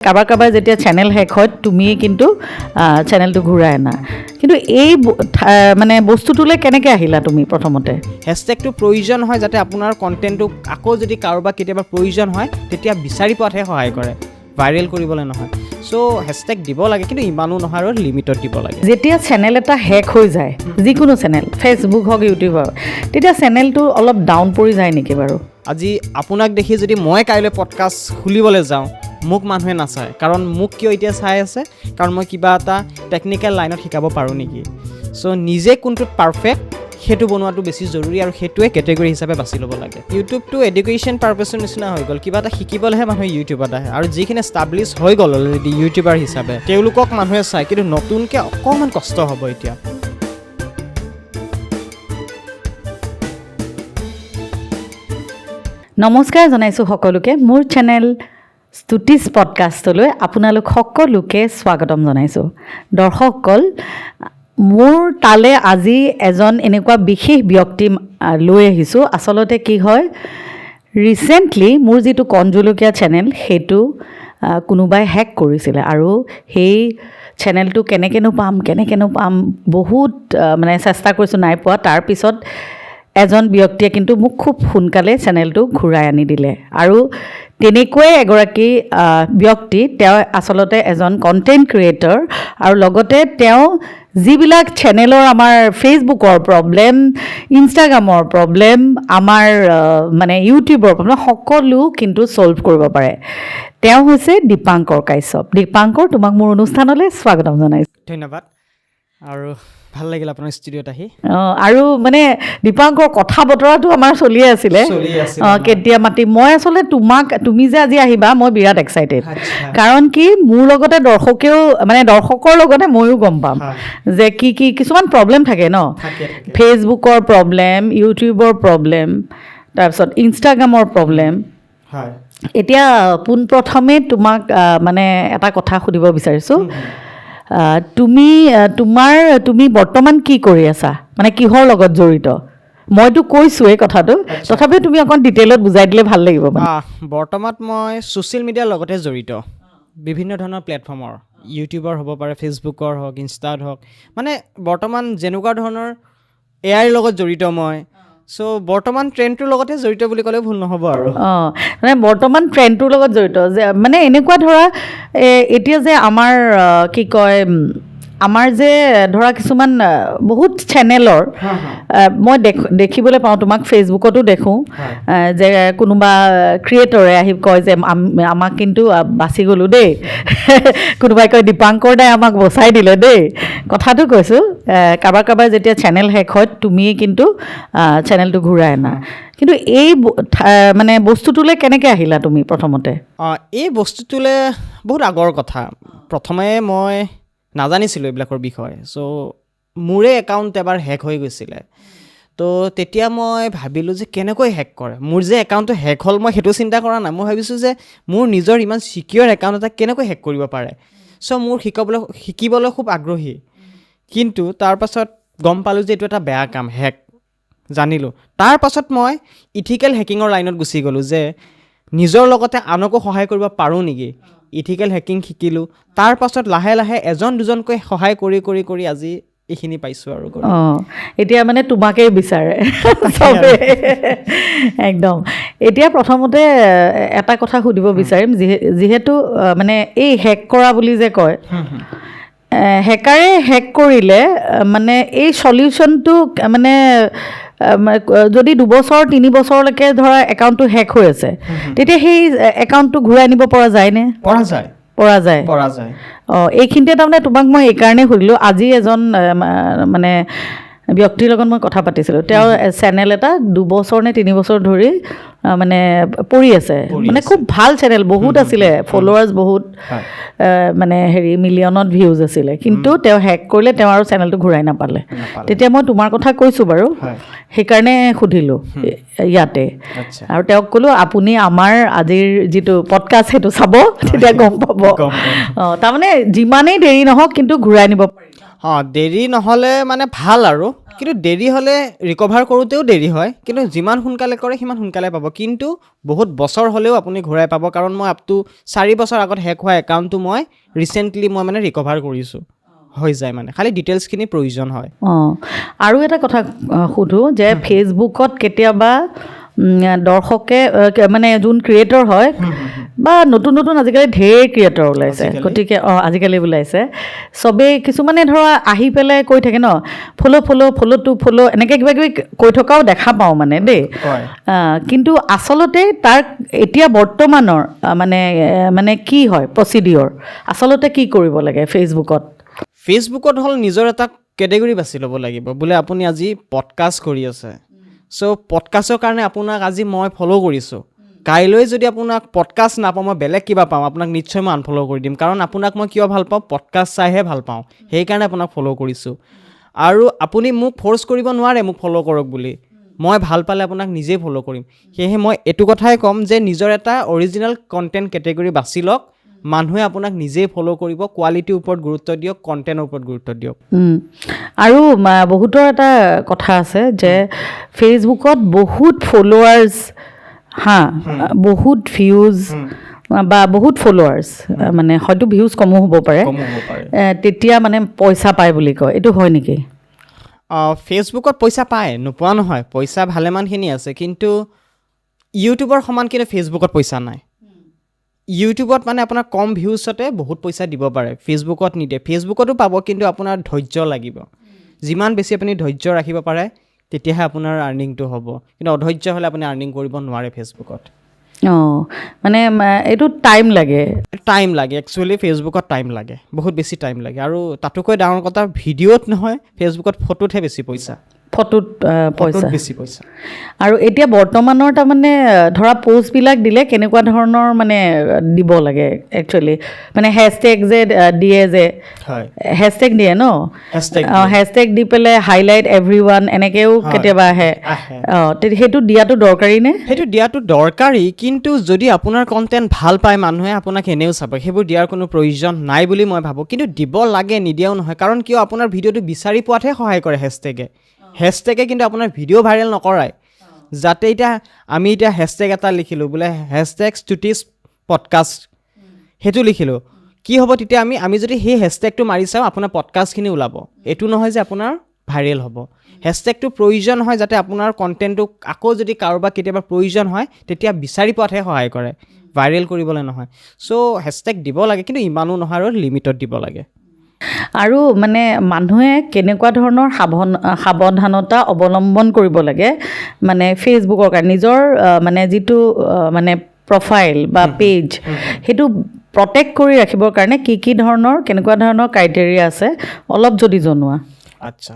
কাৰোবাৰ কাৰোবাৰ যেতিয়া চেনেল হেক হয় তুমি কিন্তু চেনেলটো ঘূৰাই আনা কিন্তু এই মানে বস্তুটোলৈ কেনেকৈ আহিলা তুমি প্ৰথমতে হেশটেগটো প্ৰয়োজন হয় যাতে আপোনাৰ কণ্টেণ্টটো আকৌ যদি কাৰোবাৰ কেতিয়াবা প্ৰয়োজন হয় তেতিয়া বিচাৰি পোৱাতহে সহায় কৰে ভাইৰেল কৰিবলৈ নহয় চ' হেশটেগ দিব লাগে কিন্তু ইমানো নহয় আৰু লিমিটত দিব লাগে যেতিয়া চেনেল এটা হেক হৈ যায় যিকোনো চেনেল ফেচবুক হওক ইউটিউব হওক তেতিয়া চেনেলটো অলপ ডাউন পৰি যায় নেকি বাৰু আজি আপোনাক দেখি যদি মই কাইলৈ পডকাষ্ট খুলিবলৈ যাওঁ মোক মানুহে নাচায় কাৰণ মোক কিয় এতিয়া চাই আছে কাৰণ মই কিবা এটা টেকনিকেল লাইনত শিকাব পাৰোঁ নেকি চ' নিজে কোনটোত পাৰফেক্ট সেইটো বনোৱাটো বেছি জৰুৰী আৰু সেইটোৱে কেটেগৰী হিচাপে বাছি ল'ব লাগে ইউটিউবটো এডুকেশ্যন পাৰপাছৰ নিচিনা হৈ গ'ল কিবা এটা শিকিবলৈহে মানুহে ইউটিউবত আহে আৰু যিখিনি এষ্টাব্লিছ হৈ গ'ল অলৰেডি ইউটিউবাৰ হিচাপে তেওঁলোকক মানুহে চায় কিন্তু নতুনকৈ অকণমান কষ্ট হ'ব এতিয়া নমস্কাৰ জনাইছোঁ সকলোকে মোৰ চেনেল স্তুতিছ পডকাষ্টলৈ আপোনালোক সকলোকে স্বাগতম জনাইছোঁ দৰ্শকসকল মোৰ তালে আজি এজন এনেকুৱা বিশেষ ব্যক্তি লৈ আহিছোঁ আচলতে কি হয় ৰিচেণ্টলি মোৰ যিটো কণজুলকীয়া চেনেল সেইটো কোনোবাই হেক কৰিছিলে আৰু সেই চেনেলটো কেনেকৈনো পাম বহুত মানে চেষ্টা কৰিছোঁ নাই পোৱা তাৰপিছত এজন ব্যক্তিয়ে কিন্তু মোক খুব সোনকালে চেনেলটো ঘূৰাই আনি দিলে আৰু তেনেকুৱাই এগৰাকী ব্যক্তি তেওঁ আচলতে এজন কণ্টেণ্ট ক্ৰিয়েটৰ আৰু লগতে তেওঁ যিবিলাক চেনেলৰ আমাৰ ফেচবুকৰ প্ৰব্লেম ইনষ্টাগ্ৰামৰ প্ৰব্লেম আমাৰ মানে ইউটিউবৰ প্ৰব্লেম সকলো কিন্তু ছল্ভ কৰিব পাৰে তেওঁ হৈছে দীপাংকৰ কাশ্যপ দীপাংকৰ তোমাক মোৰ অনুষ্ঠানলৈ স্বাগতম জনাইছোঁ ধন্যবাদ আৰু ভাল লাগিল আপোনাৰ ষ্টুডিঅ'ত আহি আৰু মানে দীপাংকৰ কথা বতৰাটো আমাৰ চলিয়ে আছিলে কেতিয়া মাতি মই আচলতে তুমি যে আজি আহিবা মই বিৰাট এক্সাইটেড কাৰণ কি মোৰ লগতে দৰ্শকেও মানে দৰ্শকৰ লগতে ময়ো গম পাম যে কি কিছুমান প্ৰব্লেম থাকে ন ফেচবুকৰ প্ৰব্লেম ইউটিউবৰ প্ৰব্লেম তাৰপিছত ইনষ্টাগ্ৰামৰ প্ৰব্লেম হয় এতিয়া পোনপ্ৰথমে তোমাক মানে এটা কথা সুধিব বিচাৰিছোঁ তুমি বৰ্তমান কি কৰি আছা মানে কিহৰ লগত জড়িত মইতো কৈছোঁ এই কথাটো তথাপিও তুমি অকণ ডিটেইলত বুজাই দিলে ভাল লাগিব বৰ্তমান মই ছ'চিয়েল মিডিয়াৰ লগতে জড়িত বিভিন্ন ধৰণৰ প্লেটফৰ্মৰ ইউটিউবৰ হ'ব পাৰে ফেচবুকৰ হওক ইনষ্টাত হওক মানে বৰ্তমান যেনেকুৱা ধৰণৰ এআইৰ লগত জড়িত মই চ' বৰ্তমান ট্ৰেণ্ডটোৰ লগতে জড়িত বুলি ক'লেও ভুল নহ'ব আৰু মানে বৰ্তমান ট্ৰেণ্ডটোৰ লগত জড়িত যে মানে এনেকুৱা ধৰা এতিয়া যে আমাৰ কি কয় আমাৰ যে ধৰা কিছুমান বহুত চেনেলৰ মই দেখিবলৈ পাওঁ তোমাক ফেচবুকতো দেখোঁ যে কোনোবা ক্ৰিয়েটৰে আহি কয় যে আমাক কিন্তু বাচি গ'লোঁ দেই কোনোবাই কয় দীপাংকৰ দাই আমাক বচাই দিলে দেই কথাটো কৈছোঁ কাৰোবাৰ যেতিয়া চেনেল হেক হয় তুমি কিন্তু চেনেলটো ঘূৰাই আনা কিন্তু এই মানে বস্তুটোলৈ কেনেকৈ আহিলা তুমি প্ৰথমতে এই বস্তুটোলৈ বহুত আগৰ কথা প্ৰথমে মই নাজানিছিলোঁ এইবিলাকৰ বিষয়ে চ' মোৰে একাউণ্ট এবাৰ হেক হৈ গৈছিলে তো তেতিয়া মই ভাবিলোঁ যে কেনেকৈ হেক কৰে মোৰ যে একাউণ্টটো হেক হ'ল মই সেইটো চিন্তা কৰা নাই মই ভাবিছোঁ যে মোৰ নিজৰ ইমান ছিকিউৰ একাউণ্ট এটা কেনেকৈ হেক কৰিব পাৰে চ' মোৰ শিকিবলৈ খুব আগ্ৰহী কিন্তু তাৰপাছত গম পালোঁ যে এইটো এটা বেয়া কাম হেক জানিলোঁ তাৰপাছত মই ইথিকেল হেকিঙৰ লাইনত গুচি গ'লোঁ যে নিজৰ লগতে আনকো সহায় কৰিব পাৰোঁ নেকি ইথিকেল হেকিং শিকিলোঁ তাৰপাছত লাহে লাহে এজন দুজনকৈ সহায় কৰি আজি এইখিনি পাইছোঁ আৰু এতিয়া মানে তোমাকেই বিচাৰে একদম এতিয়া প্ৰথমতে এটা কথা সুধিব বিচাৰিম যিহেতু মানে এই হেক কৰা বুলি যে কয় হেকাৰে হেক কৰিলে মানে এই চলিউশ্যনটো মানে যদি 2 বছৰ 3 বছৰলৈকে ধৰা একাউণ্টটো হেক হৈ আছে তেতিয়া সেই একাউণ্টটো ঘূৰাই নিব পৰা যায়নে পৰা যায় এইখিনিতে তাৰমানে তোমাক মই এইকাৰণেই সুধিলোঁ আজি এজন মানে ব্যক্তিৰ লগত মই কথা পাতিছিলোঁ তেওঁৰ চেনেল এটা 2 বছৰ নে 3 বছৰ ধৰি মানে পৰি আছে মানে খুব ভাল চেনেল বহুত আছিলে ফলোৱাৰ্ছ বহুত মানে মিলিয়নত ভিউজ আছিলে কিন্তু তেওঁ হেক কৰিলে তেওঁ আৰু চেনেলটো ঘূৰাই নাপালে তেতিয়া মই তোমাৰ কথা কৈছোঁ বাৰু সেইকাৰণে সুধিলোঁ ইয়াতে আৰু তেওঁক ক'লোঁ আপুনি আমাৰ আজিৰ যিটো পডকাষ্ট সেইটো চাব তেতিয়া গম পাব তাৰমানে যিমানেই দেৰি নহওক কিন্তু ঘূৰাই নিব পাৰিব দেৰি নহ'লে মানে ভাল আৰু কিন্তু দেৰি হ'লে ৰিকভাৰ কৰোঁতেও দেৰি হয় কিন্তু যিমান সোনকালে কৰে সিমান সোনকালে পাব কিন্তু বহুত বছৰ হ'লেও আপুনি ঘূৰাই পাব কাৰণ মই আপ টু 4 বছৰ আগত হেক হোৱা একাউণ্টটো মই ৰিচেণ্টলি মই মানে ৰিকভাৰ কৰিছোঁ হৈ যায় মানে খালি ডিটেইলছখিনি প্ৰয়োজন হয় আৰু এটা কথা সোধোঁ যে ফেচবুকত কেতিয়াবা দৰ্শকে মানে যোন ক্ৰিয়েটৰ হয় বা নতুন নতুন আজিকালি ঢেৰ ক্ৰিয়েটৰ ওলাইছে গতিকে আজিকালি ওলাইছে চবেই কিছুমানে ধৰা আহি পেলাই কৈ থাকে ন ফ'ল' এনেকৈ কিবা কিবি কৈ থকাও দেখা পাওঁ মানে দেই কিন্তু আচলতে তাৰ এতিয়া বৰ্তমানৰ মানে কি হয় প্ৰচিডিঅ'ৰ আচলতে কি কৰিব লাগে ফেচবুকত হ'ল নিজৰ এটা কেটেগৰী বাছি ল'ব লাগিব বোলে আপুনি আজি পডকাষ্ট কৰি আছে চ' পডকাষ্টৰ কাৰণে আপোনাক আজি মই ফ'ল' কৰিছোঁ কাইলৈ যদি আপোনাক পডকাষ্ট নাপাওঁ মই বেলেগ কিবা পাওঁ আপোনাক নিশ্চয় মই আনফ'ল' কৰি দিম কাৰণ আপোনাক মই কিয় ভাল পাওঁ পডকাষ্ট চাইহে ভাল পাওঁ সেইকাৰণে আপোনাক ফ'ল' কৰিছোঁ আৰু আপুনি মোক ফ'ৰ্চ কৰিব নোৱাৰে মোক ফ'ল' কৰক বুলি মই ভাল পালে আপোনাক নিজেই ফ'ল' কৰিম সেয়েহে মই এইটো কথাই ক'ম যে নিজৰ এটা অৰিজিনেল কণ্টেণ্ট কেটেগৰী বাছি লওক মানুহে আপোনাক নিজেই ফ'ল' কৰিব কোৱালিটিৰ ওপৰত গুৰুত্ব দিয়ক কণ্টেণ্টৰ ওপৰত গুৰুত্ব দিয়ক আৰু বহুতৰ এটা কথা আছে যে ফেচবুকত বহুত ফ'ল'ৱাৰ্ছ বহুত ভিউজ বা বহুত ফ'ল'ৱাৰ্ছ মানে হয়তো ভিউজ কমো হ'ব পাৰে তেতিয়া মানে পইচা পায় বুলি কয় এইটো হয় নেকি ফেচবুকত পইচা পায় নোপোৱা নহয় পইচা ভালেমানখিনি আছে কিন্তু ইউটিউবৰ সমান কিন্তু ফেচবুকত পইচা নাই ইউটিউবত মানে আপোনাৰ কম ভিউজতে বহুত পইচা দিব পাৰে ফেচবুকত নিদিয়ে ফেচবুকতো পাব কিন্তু আপোনাৰ ধৈৰ্য লাগিব যিমান বেছি আপুনি ধৈৰ্য ৰাখিব পাৰে তেতিয়াহে আপোনাৰ আৰ্নিংটো হ'ব কিন্তু অধৈৰ্য হ'লে আপুনি আৰ্নিং কৰিব নোৱাৰে ফেচবুকত মানে এইটো টাইম লাগে একচুৱেলি ফেচবুকত টাইম লাগে বহুত বেছি টাইম লাগে আৰু তাতোকৈ ডাঙৰ কথা ভিডিঅ'ত নহয় ফেচবুকত ফটোতহে বেছি পইচা ফটোত বেছি পইচা আৰু এতিয়া বৰ্তমানৰ তাৰমানে ধৰা পষ্টবিলাক দিলে কেনেকুৱা ধৰণৰ মানে দিব লাগে একচুৱেলি মানে হেছটেগ যে দিয়ে যে হেছটেগ দিয়ে ন হেছটেগ দি পেলাই হাইলাইট এভৰিৱান এনেকৈও কেতিয়াবা আহে সেইটো দিয়াটো দৰকাৰী নে সেইটো দিয়াটো দৰকাৰী কিন্তু যদি আপোনাৰ কণ্টেণ্ট ভাল পায় মানুহে আপোনাক এনেও চাব সেইবোৰ দিয়াৰ কোনো প্ৰয়োজন নাই বুলি মই ভাবোঁ কিন্তু দিব লাগে নিদিয়াও নহয় কাৰণ কিয় আপোনাৰ ভিডিঅ'টো বিচাৰি পোৱাতহে সহায় কৰে হেছটেগে কিন্তু আপোনাৰ ভিডিঅ' ভাইৰেল নকৰায় যাতে আমি এতিয়া হেছটেগ এটা লিখিলোঁ বোলে হেছটেগ স্তুতিছ পডকাষ্ট সেইটো লিখিলোঁ কি হ'ব তেতিয়া আমি যদি সেই হেছটেগটো মাৰি চাওঁ আপোনাৰ পডকাষ্টখিনি ওলাব এইটো নহয় যে আপোনাৰ ভাইৰেল হ'ব হেছটেগটো প্ৰয়োজন হয় যাতে আপোনাৰ কণ্টেণ্টটো আকৌ যদি কাৰোবাক কেতিয়াবা প্ৰয়োজন হয় তেতিয়া বিচাৰি পোৱাতহে সহায় কৰে ভাইৰেল কৰিবলৈ নহয় চ' হেছটেগ দিব লাগে কিন্তু ইমানো নহয় আৰু লিমিটত দিব লাগে আৰু মানে মানুহে কেনেকুৱা ধৰণৰ সাৱধানতা অৱলম্বন কৰিব লাগে মানে ফেচবুকৰ কাৰণে নিজৰ মানে যিটো মানে প্ৰফাইল বা পেজ সেইটো প্ৰটেক্ট কৰি ৰাখিবৰ কাৰণে কি ধৰণৰ কেনেকুৱা ধৰণৰ ক্ৰাইটেৰিয়া আছে অলপ যদি জনোৱা আচ্ছা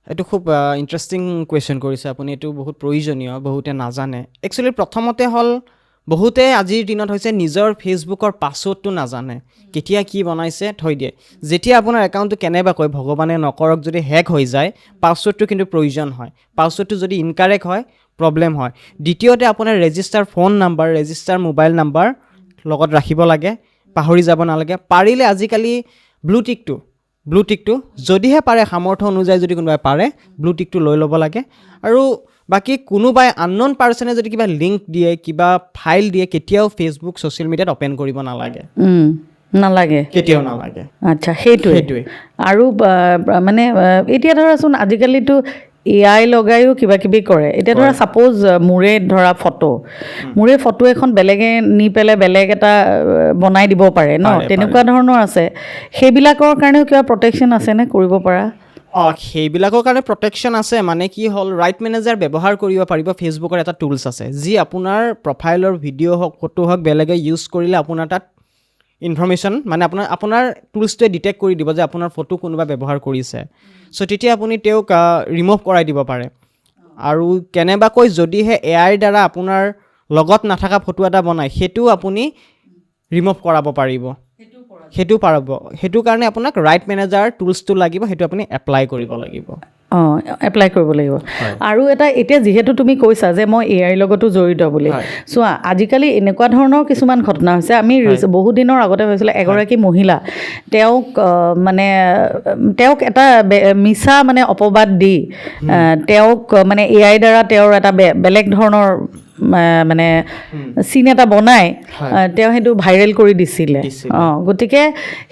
এইটো খুব ইণ্টাৰেষ্টিং কুৱেশ্যন কৰিছে আপুনি এইটো বহুত প্ৰয়োজনীয় বহুতে নাজানে একচুৱেলি প্ৰথমতে হ'ল বহুতে আজিৰ দিনত হৈছে নিজৰ ফেচবুকৰ পাছৱৰ্ডটো নাজানে কেতিয়া কি বনাইছে থৈ দিয়ে যেতিয়া আপোনাৰ একাউণ্টটো কেনেবাকৈ ভগৱানে নকৰক যদি হেক হৈ যায় পাছৱৰ্ডটো কিন্তু প্ৰয়োজন হয় পাছৱৰ্ডটো যদি ইনকাৰেক্ট হয় প্ৰব্লেম হয় দ্বিতীয়তে আপোনাৰ register phone number register mobile number লগত ৰাখিব লাগে পাহৰি যাব নালাগে পাৰিলে আজিকালি ব্লুটিকটো যদিহে পাৰে সামৰ্থ্য অনুযায়ী যদি কোনোবাই পাৰে ব্লুটিকটো লৈ ল'ব লাগে আৰু বাকী কোনোবাই আনন'ন পাৰ্চনে যদি কিবা লিংক দিয়ে কিবা ফাইল দিয়ে কেতিয়াও ফেচবুক ছ'চিয়েল মিডিয়াত অ'পেন কৰিব নালাগে কেতিয়াও নালাগে আচ্ছা সেইটোৱে আৰু মানে এতিয়া ধৰাচোন আজিকালিতো AI লগায়ো কিবা কিবি কৰে এতিয়া ধৰা ছাপ'জ মোৰে ধৰা ফটো এখন বেলেগে নি পেলাই বেলেগ এটা বনাই দিব পাৰে ন তেনেকুৱা ধৰণৰ আছে সেইবিলাকৰ কাৰণেও কিবা প্ৰটেকশ্যন আছেনে কৰিব পৰা সেইবিলাকৰ কাৰণে প্ৰটেকশ্যন আছে মানে কি হ'ল ৰাইট মেনেজাৰ ব্যৱহাৰ কৰিব পাৰিব ফেচবুকৰ এটা টুলছ আছে যি আপোনাৰ প্ৰফাইলৰ ভিডিঅ' হওক ফটো হওক বেলেগে ইউজ কৰিলে আপোনাৰ তাত ইনফৰমেশ্যন মানে আপোনাৰ টুলছটোৱে ডিটেক্ট কৰি দিব যে আপোনাৰ ফটো কোনোবা ব্যৱহাৰ কৰিছে চ' তেতিয়া আপুনি তেওঁক ৰিমুভ কৰাই দিব পাৰে আৰু কেনেবাকৈ যদিহে AIৰ দ্বাৰা আপোনাৰ লগত নাথাকা ফটো এটা বনায় সেইটোও আপুনি ৰিমুভ কৰাব পাৰিব সেইটো কাৰণে আপোনাক ৰাইট মেনেজাৰ টুলছটো লাগিব সেইটো আপুনি এপ্লাই কৰিব লাগিব অঁ এপ্লাই কৰিব লাগিব আৰু এটা এতিয়া যিহেতু তুমি কৈছা যে মই AI লগতো জড়িত বুলি চোৱা আজিকালি এনেকুৱা ধৰণৰ কিছুমান ঘটনা হৈছে আমি বহুত দিনৰ আগতে হৈছিলে এগৰাকী মহিলা তেওঁক এটা মিছা মানে অপবাদ দি তেওঁক মানে AI দ্বাৰা তেওঁৰ এটা বেলেগ ধৰণৰ মানে চিন এটা বনাই তেওঁ সেইটো ভাইৰেল কৰি দিছিলে গতিকে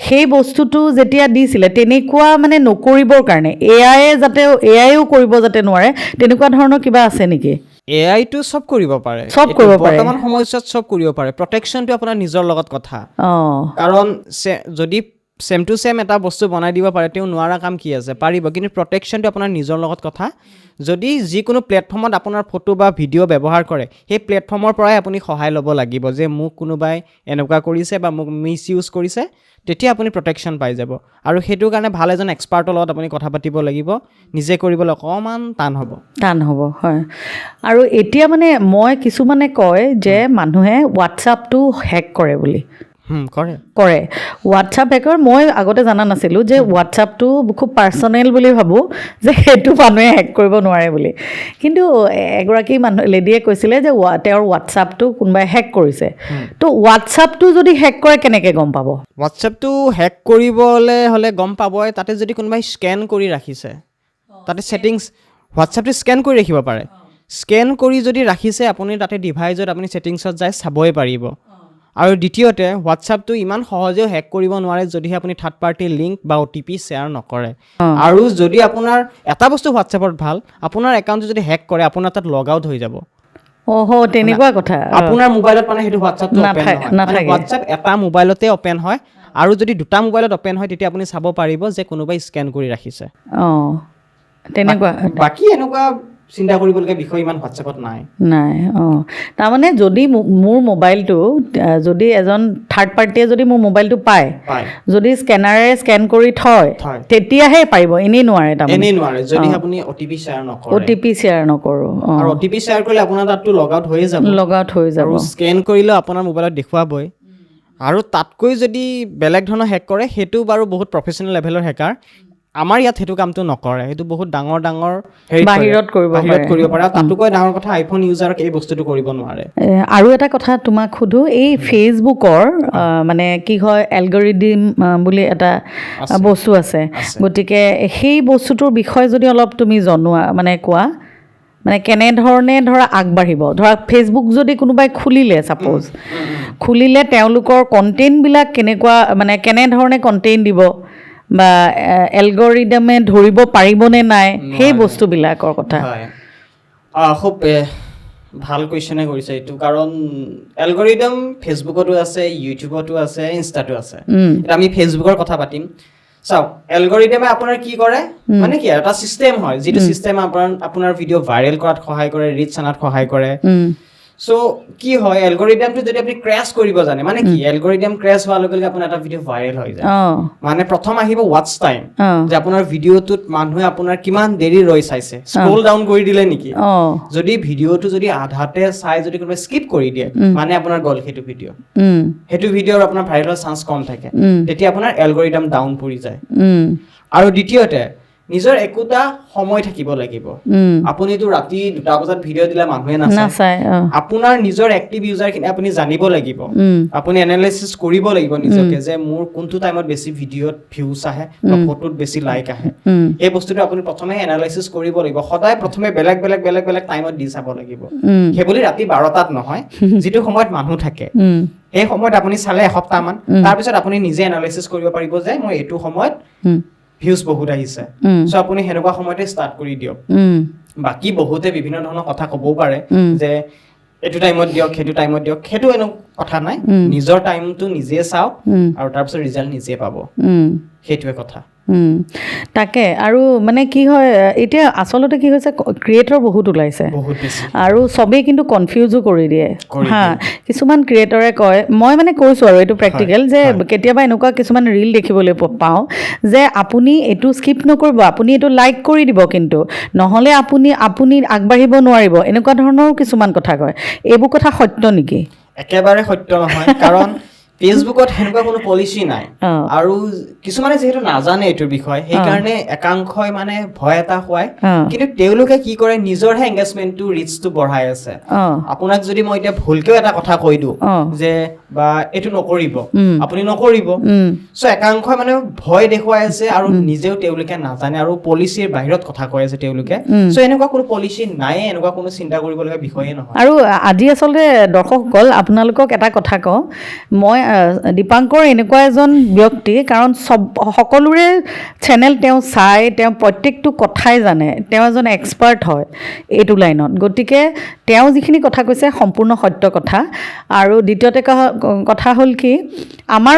সেই বস্তুটো যেতিয়া দিছিলে তেনেকুৱা মানে নকৰিবৰ কাৰণে এআইও কৰিব যাতে নোৱাৰে তেনেকুৱা ধৰণৰ কিবা আছে নেকি এআইটো চব কৰিব পাৰে বৰ্তমান সময়ছোৱাত চব কৰিব পাৰে প্ৰটেকশ্যনটো আপোনাৰ নিজৰ লগত কথা কাৰণ যদি চেম টু চেম এটা বস্তু বনাই দিব পাৰে তেওঁ নোৱাৰা কাম কি আছে পাৰিব কিন্তু প্ৰটেকশ্যনটো আপোনাৰ নিজৰ লগত কথা যদি যিকোনো প্লেটফৰ্মত আপোনাৰ ফটো বা ভিডিঅ' ব্যৱহাৰ কৰে সেই প্লেটফৰ্মৰ পৰাই আপুনি সহায় ল'ব লাগিব যে মোক কোনোবাই এনেকুৱা কৰিছে বা মোক মিছ ইউজ কৰিছে তেতিয়া আপুনি প্ৰটেকশ্যন পাই যাব আৰু সেইটো কাৰণে ভাল এজন এক্সপাৰ্টৰ লগত আপুনি কথা পাতিব লাগিব নিজে কৰিবলৈ অকণমান টান হ'ব হয় আৰু এতিয়া মানে মই কিছুমানে কয় যে মানুহে হোৱাটছআপটো হেক কৰে বুলি কৰে হোৱাটছআপ হেকৰ মই আগতে জানা নাছিলোঁ যে হোৱাটছআপটো খুব পাৰ্চনেল বুলি ভাবোঁ যে সেইটো মানুহে হেক কৰিব নোৱাৰে বুলি কিন্তু এগৰাকী লেডিয়ে কৈছিলে যে তেওঁৰ হোৱাটছআপটো কোনোবাই হেক কৰিছে তো হোৱাটছআপটো যদি হেক কৰে কেনেকৈ গম পাব হোৱাটছআপটো হেক কৰিবলৈ হ'লে গম পাবই তাতে যদি কোনোবাই স্কেন কৰি ৰাখিছে তাতে ছেটিংছ হোৱাটছআপটো স্কেন কৰি ৰাখিব পাৰে স্কেন কৰি যদি ৰাখিছে আপুনি তাতে ডিভাইজত আপুনি ছেটিংছত যাই চাবই পাৰিব আৰু দ্বিতীয়তে হোৱাটছআপটো ইমান সহজেও হেক কৰিব নোৱাৰে যদিহে আপুনি থাৰ্ড পাৰ্টি লিংক বা OTP শ্বেয়াৰ নকৰে আৰু যদি আপোনাৰ এটা বস্তু হোৱাটছআপত ভাল আপোনাৰ একাউণ্টটো যদি হেক কৰে আপোনাৰ তাত লগ আউট হৈ যাব তেনেকুৱা কথা আপোনাৰ মোবাইলত মানে সেইটো হোৱাটছআপটো অপেন নহয় হোৱাটছআপ এটা মোবাইলতে অপেন হয় আৰু যদি দুটা মোবাইলত অপেন হয় তেতিয়া আপুনি চাব পাৰিব যে কোনোবাই স্কেন কৰি ৰাখিছে তেনেকুৱা বাকী এনেকুৱা চিন্তা কৰিবলগীয়া বিষয় ইমান হোৱাটছআপত নাই তাৰমানে যদি মোৰ মোবাইলটো যদি এজন থাৰ্ড পাৰ্টিয়ে যদি মোৰ মোবাইলটো পায় যদি স্কেনাৰে স্কেন কৰি থয় তেতিয়াহে পাৰিব এনেই নোৱাৰে যদি আপুনি OTP শ্বেয়াৰ নকৰোঁ আৰু OTP শ্বেয়াৰ কৰিলে আপোনাৰ তাততো লগ আউট হৈ যাব আৰু স্কেন কৰিলেও আপোনাৰ মোবাইলত দেখুৱাবই আৰু তাতকৈ যদি বেলেগ ধৰণৰ হেক কৰে সেইটো বাৰু বহুত প্ৰফেচনেল লেভেলৰ হেকাৰ আমাৰ ইয়াত সেইটো কামটো নকৰে সেইটো বহুত ডাঙৰ বাহিৰত কৰিব পাৰে তাতোকৈ ডাঙৰ কথা আইফোন ইউজাৰক এই বস্তুটো কৰিব নোৱাৰে আৰু এটা কথা তোমাক সোধো এই ফেচবুকৰ মানে কি হয় এলগৰিদিম বুলি এটা বস্তু আছে গতিকে সেই বস্তুটোৰ বিষয়ে যদি অলপ তুমি জনোৱা মানে কোৱা মানে কেনেধৰণে ধৰা আগবাঢ়িব ধৰা ফেচবুক যদি কোনোবাই খুলিলে ছাপ'জ খুলিলে তেওঁলোকৰ কণ্টেণ্টবিলাক কেনেকুৱা মানে কেনেধৰণে কণ্টেণ্ট দিব বা এলগৰিদমে ধৰিব পাৰিবনে নাই সেই বস্তুবিলাকৰ কথা খুব ভাল কুৱেশ্যনে কৰিছে এইটো কাৰণ এলগৰিদম ফেচবুকতো আছে ইউটিউবতো আছে ইনষ্টাতো আছে এতিয়া আমি ফেচবুকৰ কথা পাতিম চাওক এলগৰিদমে আপোনাৰ কি কৰে মানে কি এটা চিষ্টেম হয় যিটো চিষ্টেম আপোনাৰ ভিডিঅ' ভাইৰেল কৰাত সহায় কৰে ৰিচ আনাত সহায় কৰে সো কি হয় এলগৰিদমটো যদি আপুনি ক্ৰেশ কৰিব জানে মানে কি এলগৰিদম ক্ৰেশ হোৱাৰ লগে লগে আপোনাৰ এটা ভিডিঅ' ভাইৰেল হৈ যায় মানে প্ৰথম আহিব ৱাটচ টাইম যে আপোনাৰ ভিডিঅ'টোত মানুহে আপোনাৰ কিমান দেৰি ৰৈ চাইছে স্ক্ৰল ডাউন কৰি দিলে নেকি যদি ভিডিঅ'টো যদি আধাতে চাই যদি কোনোবাই স্কিপ কৰি দিয়ে মানে আপোনাৰ গ'ল সেইটো ভিডিঅ'ৰ আপোনাৰ ভাইৰেল হোৱাৰ চান্স কম থাকে তেতিয়া আপোনাৰ এলগৰিদম ডাউন পৰি যায় আৰু দ্বিতীয়তে নিজৰ একোটা সময় থাকিব লাগিব আপুনিতো ৰাতি 2টা বজাত ভিডিঅ' দিলে মানুহে নাচায় আপোনাৰ নিজৰ এক্টিভ ইউজাৰখিনি আপুনি জানিব লাগিব আপুনি এনালাইচিছ কৰিব লাগিব নিজকে যে মোৰ কোনটো টাইমত বেছি ভিডিঅ'ত ভিউজ আহে বা ফটোত বেছি লাইক আহে এই বস্তুটো আপুনি প্ৰথমে এনালাইচিছ কৰিব লাগিব সদায় প্ৰথমে বেলেগ টাইমত দি চাব লাগিব সেইবুলি ৰাতি 12টাত নহয় যিটো সময়ত মানুহ থাকে সেই সময়ত আপুনি চালে এসপ্তাহমান তাৰপিছত আপুনি নিজে এনালাইচিছ কৰিব পাৰিব যে মই এইটো সময়ত ভিউজ বহুত আহিছে সো আপুনি হেনেকুৱা সময়তে ষ্টাৰ্ট কৰি দিয়ক বাকি বহুতে বিভিন্ন ধৰণৰ কথা ক'বও পাৰে যে এটো টাইমত দিয়ক সেইটো টাইমত দিয়ক সেইটো এনো কথা নাই নিজৰ টাইমটো নিজে চাও আৰু তাৰপিছত ৰিজাল্ট নিজে পাব সেইটোৱে কথা তাকে আৰু মানে কি হয় এতিয়া আচলতে কি হৈছে ক্ৰিয়েটৰ বহুত ওলাইছে আৰু সবেই কিন্তু কনফিউজো কৰি দিয়ে হা কিছুমান ক্ৰিয়েটৰে কয় মই মানে কৈছোঁ আৰু এইটো প্ৰেক্টিকেল যে কেতিয়াবা এনেকুৱা কিছুমান ৰীল দেখিবলৈ পাওঁ যে আপুনি এইটো স্কিপ নকৰিব আপুনি এইটো লাইক কৰি দিব কিন্তু নহ'লে আপুনি আগবাঢ়িব নোৱাৰিব এনেকুৱা ধৰণৰ কিছুমান কথা কয় এইবোৰ কথা সত্য নেকি একেবাৰে সত্য নহয় কাৰণ ফেচবুকত সেনেকুৱা কোনো পলিচি নাই আৰু কিছুমানে যিহেতু নাজানে এইটোৰ বিষয়ে সেইকাৰণে একাংশই মানে ভয় এটা খুৱায় কিন্তু তেওঁলোকে কি কৰে নিজৰহে এংগেজমেণ্টটো ৰিচটো বঢ়াই আছে আপোনাক যদি মই এতিয়া ভুলকেও এটা কথা কৈ দিওঁ যে বা এইটো নকৰিব আপুনি নকৰিব চ' একাংশই মানে ভয় দেখুৱাই আছে আৰু নিজেও তেওঁলোকে নাজানে আৰু পলিচিৰ বাহিৰত কথা কৈ আছে তেওঁলোকে চ' এনেকুৱা কোনো পলিচি নাই এনেকুৱা কোনো চিন্তা কৰিবলগীয়া বিষয়ে নহয় আৰু আজি আচলতে দৰ্শকসকল আপোনালোকক এটা কথা কওঁ মই দীপাংকৰ এনেকুৱা এজন ব্যক্তি কাৰণ সকলোৰে চেনেল তেওঁ চাই তেওঁ প্ৰত্যেকটো কথাই জানে তেওঁ এজন এক্সপাৰ্ট হয় এইটো লাইনত গতিকে তেওঁ যিখিনি কথা কৈছে সম্পূৰ্ণ সত্য কথা আৰু দ্বিতীয়তে কথা হ'ল কি আমাৰ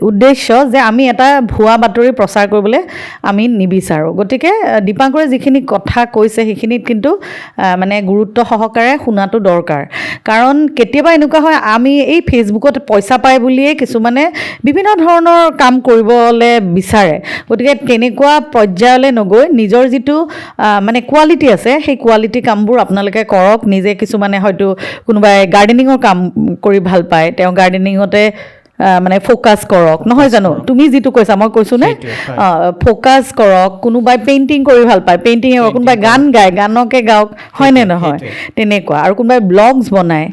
উদ্দেশ্য যে আমি এটা ভুৱা বাতৰি প্ৰচাৰ কৰিবলৈ আমি নিবিচাৰোঁ গতিকে দীপাংকৰে যিখিনি কথা কৈছে সেইখিনিত কিন্তু মানে গুৰুত্ব সহকাৰে শুনাটো দৰকাৰ কাৰণ কেতিয়াবা এনেকুৱা হয় আমি এই ফেচবুকত পইচা পায় বুলিয়ে কিছুমানে বিভিন্ন ধৰণৰ কাম কৰিবলৈ বিচাৰে গতিকে তেনেকুৱা পৰ্যায়লৈ নগৈ নিজৰ যিটো মানে কোৱালিটি আছে সেই কোৱালিটি কামবোৰ আপোনালোকে কৰক নিজে কিছুমানে হয়তো কোনোবাই গাৰ্ডেনিঙৰ কাম কৰি ভাল পায় তেওঁ গাৰ্ডেনিঙতে মানে ফ'কাছ কৰক নহয় জানো তুমি যিটো কৈছা মই কৈছোঁ নে ফ'কাছ কৰক কোনোবাই পেইণ্টিং কৰি ভাল পায় পেইণ্টিঙে কৰক কোনোবাই গান গায় গানকে গাওক হয়নে নহয় তেনেকুৱা আৰু কোনোবাই ব্লগছ বনায়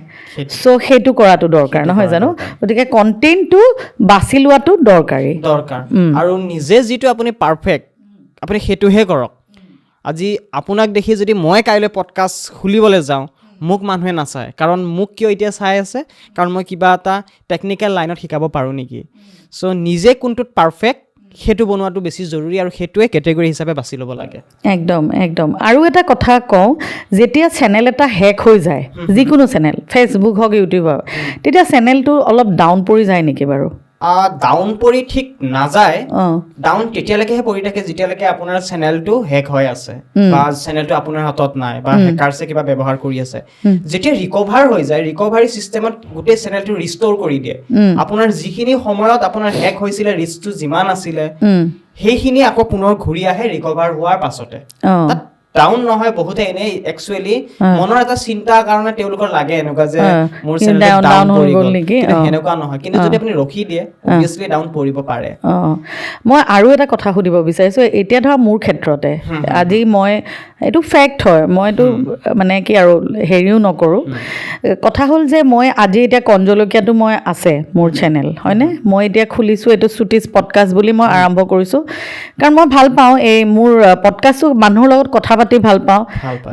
চ' সেইটো কৰাটো দৰকাৰ নহয় জানো গতিকে কণ্টেণ্টটো বাছি লোৱাটো দৰকাৰ আৰু নিজে যিটো আপুনি পাৰফেক্ট আপুনি সেইটোহে কৰক আজি আপোনাক দেখি যদি মই কাইলৈ পডকাষ্ট খুলিবলৈ যাওঁ মোক মানুহে নাচায় কাৰণ মোক কিয় এতিয়া চাই আছে কাৰণ মই কিবা এটা টেকনিকেল লাইনত শিকাব পাৰোঁ নেকি চ' নিজে কোনটোত পাৰফেক্ট সেইটো বনোৱাটো বেছি জৰুৰী আৰু সেইটোৱে কেটেগৰী হিচাপে বাছি ল'ব লাগে একদম একদম আৰু এটা কথা কওঁ যেতিয়া চেনেল এটা হেক হৈ যায় যিকোনো চেনেল ফেচবুক হওক ইউটিউব হওক তেতিয়া চেনেলটো অলপ ডাউন পৰি যায় নেকি বাৰু ডাউন পৰি ঠিক নাযায় ডাউন তেতিয়ালৈকেহে পৰি থাকে যেতিয়ালৈকে আপোনাৰ চেনেলটো হেক হৈ আছে বা চেনেলটো আপোনাৰ হাতত নাই বা হেকাৰছে কিবা ব্যৱহাৰ কৰি আছে যেতিয়া ৰিকভাৰ হৈ যায় ৰিকভাৰী চিষ্টেমত গোটেই চেনেলটো ৰিষ্ট'ৰ কৰি দিয়ে আপোনাৰ যিখিনি সময়ত আপোনাৰ হেক হৈছিলে ৰিচটো যিমান আছিলে সেইখিনি আকৌ পুনৰ ঘূৰি আহে ৰিকভাৰ হোৱাৰ পাছতে ডাউন নহয় বহুতে এনেই একচুৱেলি মনৰ এটা চিন্তাৰ কাৰণে তেওঁলোকৰ লাগে এনেকুৱা যে মোৰ চেনেল ডাউন হৈ গ'ল নেকি এনেকুৱা নহয় কিন্তু যদি আপুনি ৰখি দিয়ে অবভিয়াছলি ডাউন পৰিব পাৰে মই আৰু এটা কথা সুধিব বিচাৰিছোঁ এতিয়া ধৰা মোৰ ক্ষেত্ৰতে আজি মই এইটো ফেক্ট হয় মইতো মানে কি আৰু হেৰিও নকৰোঁ কথা হ'ল যে মই আজি এতিয়া কণ জলকীয়াটো মই আছে মোৰ চেনেল হয়নে মই এতিয়া খুলিছোঁ এইটো শ্ৰুতিছ পডকাষ্ট বুলি মই আৰম্ভ কৰিছোঁ কাৰণ মই ভাল পাওঁ এই মোৰ পডকাষ্টটো মানুহৰ লগত কথা পাতি ভাল পাওঁ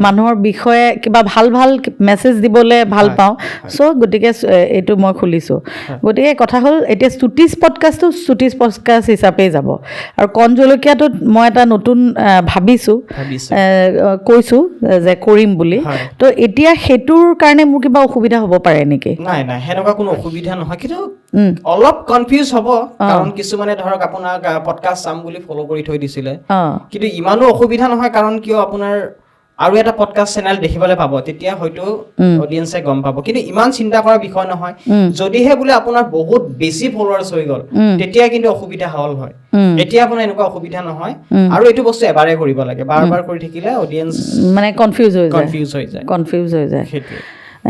মানুহৰ বিষয়ে কিবা ভাল ভাল মেছেজ দিবলৈ ভাল পাওঁ চ' গতিকে এইটো মই খুলিছোঁ গতিকে কথা হ'ল এতিয়া শ্ৰুতিছ পডকাষ্টটো শ্ৰুতিছ পডকাষ্ট হিচাপেই যাব আৰু কণ জলকীয়াটোত মই এটা নতুন ভাবিছোঁ কৈছোঁ যে কৰিম বুলি তো এতিয়া সেইটোৰ কাৰণে মোৰ কিবা অসুবিধা হ'ব পাৰে নেকি নাই নাই সেনেকুৱা কোনো অসুবিধা নহয় কিন্তু অলপ কনফিউজ হ'ব কাৰণ কিছুমানে ধৰক আপোনাক পডকাষ্ট চাম বুলি ফ'ল' কৰি থৈ দিছিলে কিন্তু ইমানো অসুবিধা নহয় কাৰণ কিয় আপোনাৰ আৰু এটা পডকাষ্ট চেনেল দেখিবলৈ পাব তেতিয়া হয়তো অডিয়েন্সে গম পাব কিন্তু ইমান চিন্তা কৰাৰ বিষয় নহয় যদিহে বোলে আপোনাৰ বহুত বেছি ফলোৱাৰ্ছ হৈ গ'ল তেতিয়া কিন্তু অসুবিধা হ'ল হয় এতিয়া আপোনাৰ এনেকুৱা অসুবিধা নহয় আৰু এইটো বস্তু এবাৰে কৰিব লাগে বাৰ বাৰ কৰি থাকিলে অডিয়েন্স মানে কনফিউজ হৈ যায় সেইটোৱে